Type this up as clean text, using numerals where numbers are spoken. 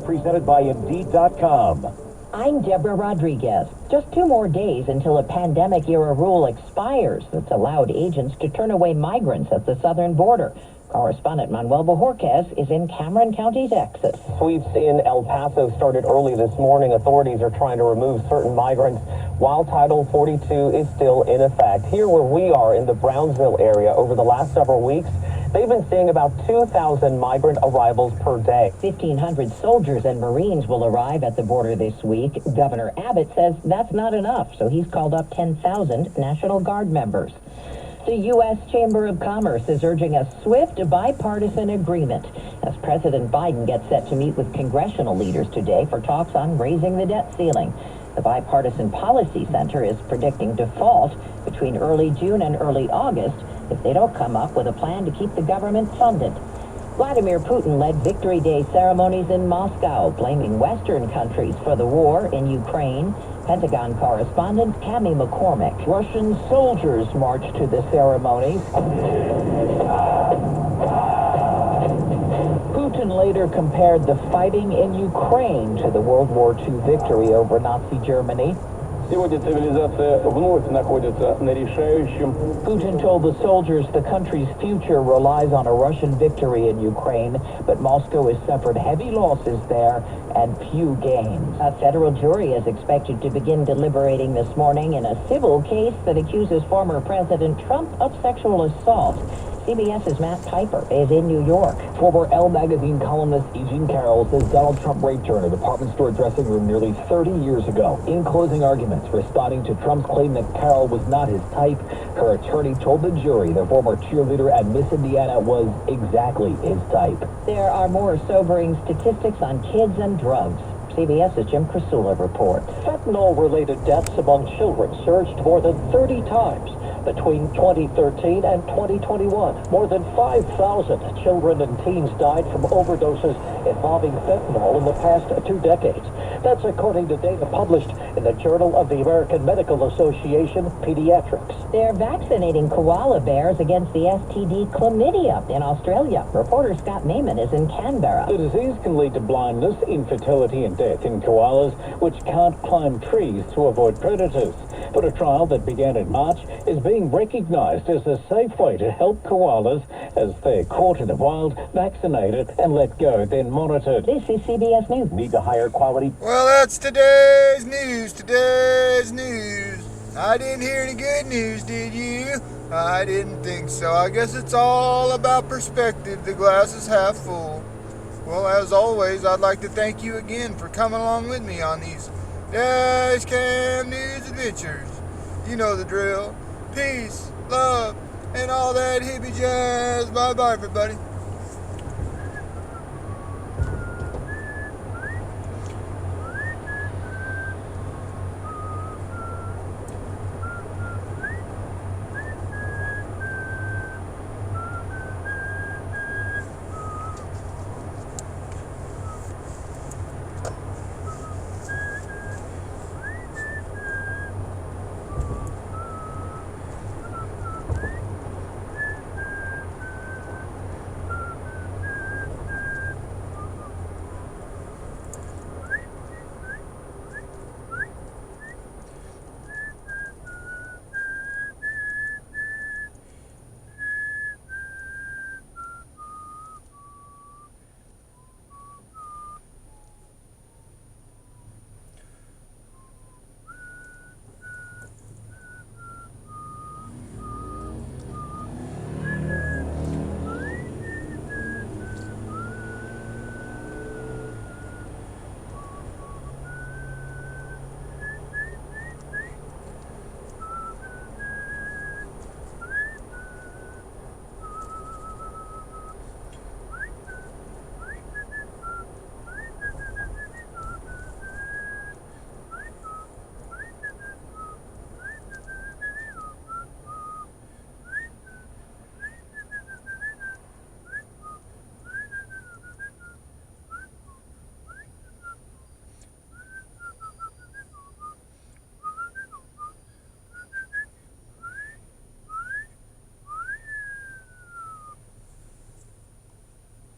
presented by Indeed.com. I'm Deborah Rodriguez. Just 2 more days until a pandemic-era rule expires that's allowed agents to turn away migrants at the southern border. Correspondent Manuel Bojorquez is in Cameron County, Texas. Sweeps in El Paso started early this morning. Authorities are trying to remove certain migrants while Title 42 is still in effect. Here where we are in the Brownsville area, over the last several weeks, they've been seeing about 2,000 migrant arrivals per day. 1,500 soldiers and Marines will arrive at the border this week. Governor Abbott says that's not enough, so he's called up 10,000 National Guard members. The U.S. Chamber of Commerce is urging a swift bipartisan agreement as President Biden gets set to meet with congressional leaders today for talks on raising the debt ceiling. The Bipartisan Policy Center is predicting default between early June and early August if they don't come up with a plan to keep the government funded. Vladimir Putin led Victory Day ceremonies in Moscow, blaming Western countries for the war in Ukraine. Pentagon correspondent Cami McCormick. Russian soldiers marched to the ceremony. Putin later compared the fighting in Ukraine to the World War II victory over Nazi Germany. Сегодня цивилизация вновь находится на решающем. Putin told the soldiers the country's future relies on a Russian victory in Ukraine, but Moscow has suffered heavy losses there and few gains. A federal jury is expected to begin deliberating this morning in a civil case that accuses former President Trump of sexual assault. CBS's Matt Piper is in New York. Former Elle magazine columnist Eugene Carroll says Donald Trump raped her in a department store dressing room nearly 30 years ago. In closing arguments responding to Trump's claim that Carroll was not his type, her attorney told the jury the former cheerleader at Miss Indiana was exactly his type. There are more sobering statistics on kids and drugs. CBS's Jim Krasula reports. Fentanyl-related deaths among children surged more than 30 times between 2013 and 2021. More than 5,000 children and teens died from overdoses involving fentanyl in the past 2 decades. That's according to data published in the Journal of the American Medical Association Pediatrics. They're vaccinating koala bears against the STD chlamydia in Australia. Reporter Scott Naiman is in Canberra. The disease can lead to blindness, infertility, and death in koalas, which can't climb trees to avoid predators. But a trial that began in March is being recognized as a safe way to help koalas as they're caught in the wild, vaccinated, and let go, then monitored. This is CBS News. Need to hire quality? Well, that's today's news. I didn't hear any good news, did you? I didn't think so. I guess it's all about perspective. The glass is half full. Well, as always, I'd like to thank you again for coming along with me on these Dash Cam News adventures. You know the drill. Peace, love, and all that hippie jazz. Bye-bye, everybody.